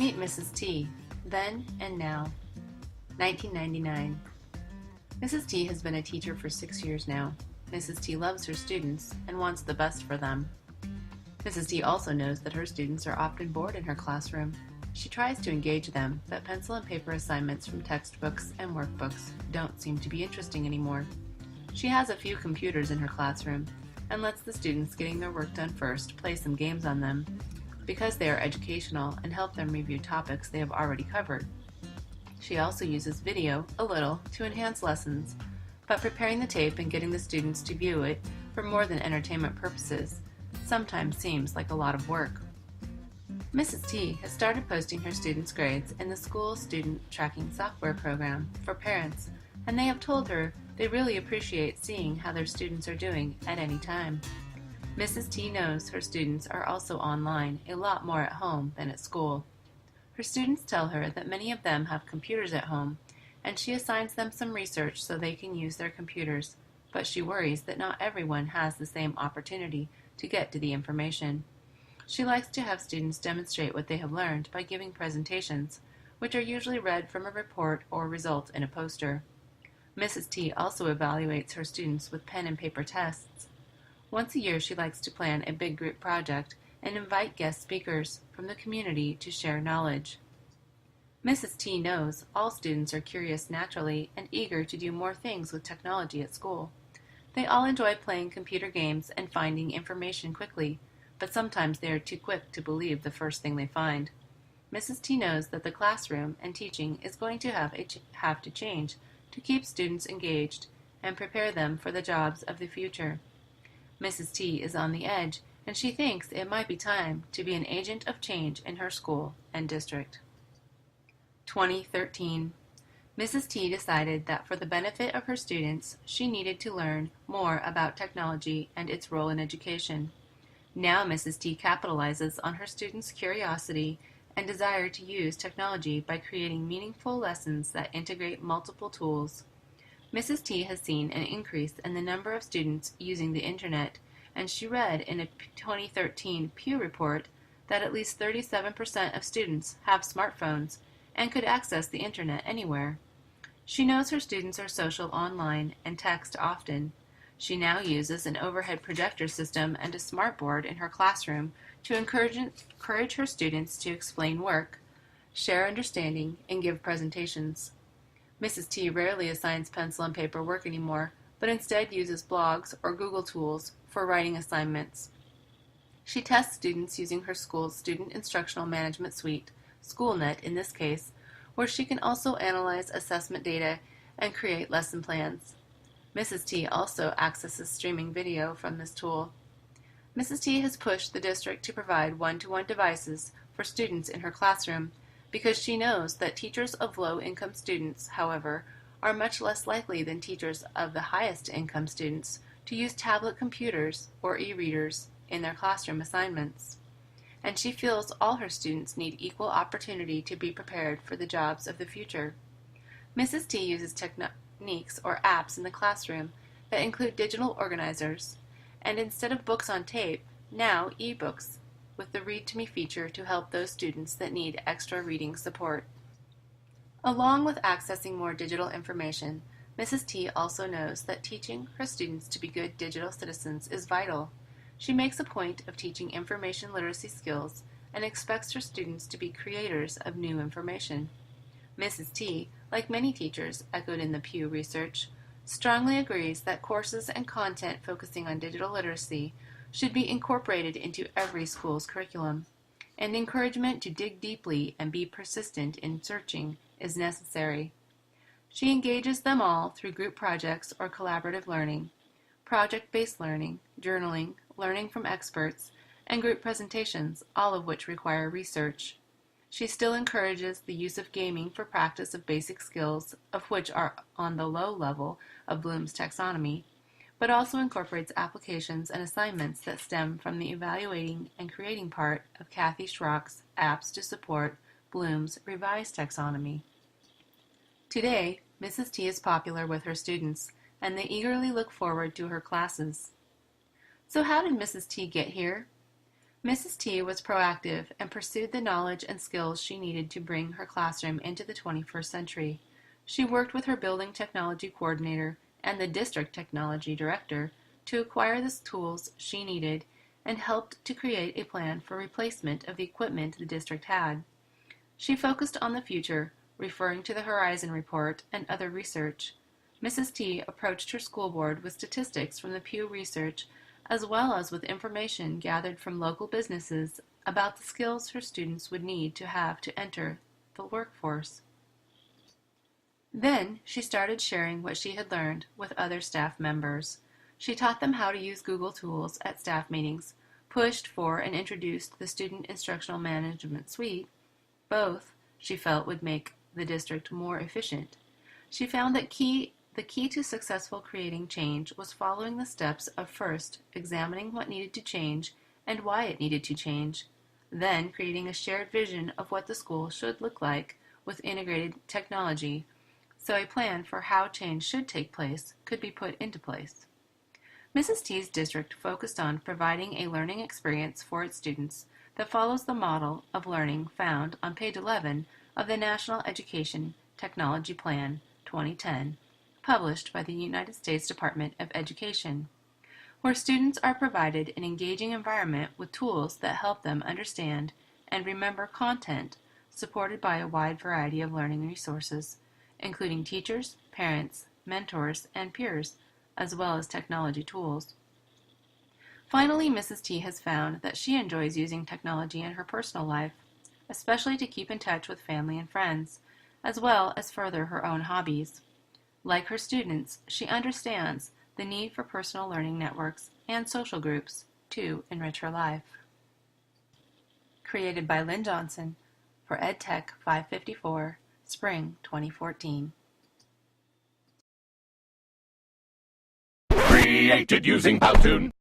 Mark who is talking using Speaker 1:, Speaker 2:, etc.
Speaker 1: Meet Mrs. T, then and now. 1999. Mrs. T has been a teacher for 6 years now. Mrs. T loves her students and wants the best for them. Mrs. T also knows that her students are often bored in her classroom. She tries to engage them, but pencil and paper assignments from textbooks and workbooks don't seem to be interesting anymore. She has a few computers in her classroom and lets the students getting their work done first play some games on them, because they are educational and help them review topics they have already covered. She also uses video, a little, to enhance lessons, but preparing the tape and getting the students to view it for more than entertainment purposes sometimes seems like a lot of work. Mrs. T has started posting her students' grades in the school student tracking software program for parents, and they have told her they really appreciate seeing how their students are doing at any time. Mrs. T knows her students are also online a lot more at home than at school. Her students tell her that many of them have computers at home, and she assigns them some research so they can use their computers, but she worries that not everyone has the same opportunity to get to the information. She likes to have students demonstrate what they have learned by giving presentations, which are usually read from a report or result in a poster. Mrs. T also evaluates her students with pen and paper tests. Once a year she likes to plan a big group project and invite guest speakers from the community to share knowledge. Mrs. T knows all students are curious naturally and eager to do more things with technology at school. They all enjoy playing computer games and finding information quickly, but sometimes they are too quick to believe the first thing they find. Mrs. T knows that the classroom and teaching is going to have to change to keep students engaged and prepare them for the jobs of the future. Mrs. T is on the edge, and she thinks it might be time to be an agent of change in her school and district. 2013. Mrs. T decided that for the benefit of her students, she needed to learn more about technology and its role in education. Now Mrs. T capitalizes on her students' curiosity and desire to use technology by creating meaningful lessons that integrate multiple tools. Mrs. T has seen an increase in the number of students using the Internet, and she read in a 2013 Pew report that at least 37% of students have smartphones and could access the Internet anywhere. She knows her students are social online and text often. She now uses an overhead projector system and a smartboard in her classroom to encourage her students to explain work, share understanding, and give presentations. Mrs. T rarely assigns pencil and paper work anymore, but instead uses blogs or Google tools for writing assignments. She tests students using her school's Student Instructional Management Suite, SchoolNet in this case, where she can also analyze assessment data and create lesson plans. Mrs. T also accesses streaming video from this tool. Mrs. T has pushed the district to provide one-to-one devices for students in her classroom because she knows that teachers of low-income students, however, are much less likely than teachers of the highest-income students to use tablet computers or e-readers in their classroom assignments. And she feels all her students need equal opportunity to be prepared for the jobs of the future. Mrs. T uses techniques or apps in the classroom that include digital organizers, and instead of books on tape, now e-books, with the Read to Me feature to help those students that need extra reading support. Along with accessing more digital information, Mrs. T also knows that teaching her students to be good digital citizens is vital. She makes a point of teaching information literacy skills and expects her students to be creators of new information. Mrs. T, like many teachers echoed in the Pew research, strongly agrees that courses and content focusing on digital literacy should be incorporated into every school's curriculum, and encouragement to dig deeply and be persistent in searching is necessary. She engages them all through group projects or collaborative learning, project-based learning, journaling, learning from experts, and group presentations, all of which require research. She still encourages the use of gaming for practice of basic skills, of which are on the low level of Bloom's taxonomy, but also incorporates applications and assignments that stem from the evaluating and creating part of Kathy Schrock's apps to support Bloom's revised taxonomy. Today, Mrs. T is popular with her students, and they eagerly look forward to her classes. So how did Mrs. T get here? Mrs. T was proactive and pursued the knowledge and skills she needed to bring her classroom into the 21st century. She worked with her building technology coordinator and the district technology director to acquire the tools she needed and helped to create a plan for replacement of the equipment the district had. She focused on the future, referring to the Horizon Report and other research. Mrs. T approached her school board with statistics from the Pew Research as well as with information gathered from local businesses about the skills her students would need to have to enter the workforce. Then she started sharing what she had learned with other staff members. She taught them how to use Google tools at staff meetings, pushed for and introduced the Student Instructional Management Suite. Both, she felt, would make the district more efficient. She found that the key to successful creating change was following the steps of first examining what needed to change and why it needed to change, then creating a shared vision of what the school should look like with integrated technology, so a plan for how change should take place could be put into place. Mrs. T's district focused on providing a learning experience for its students that follows the model of learning found on page 11 of the National Education Technology Plan 2010, published by the United States Department of Education, where students are provided an engaging environment with tools that help them understand and remember content, supported by a wide variety of learning resources, including teachers, parents, mentors, and peers, as well as technology tools. Finally, Mrs. T has found that she enjoys using technology in her personal life, especially to keep in touch with family and friends, as well as further her own hobbies. Like her students, she understands the need for personal learning networks and social groups to enrich her life. Created by Lynn Johnson for EdTech 554, Spring 2014.
Speaker 2: Created using Powtoon.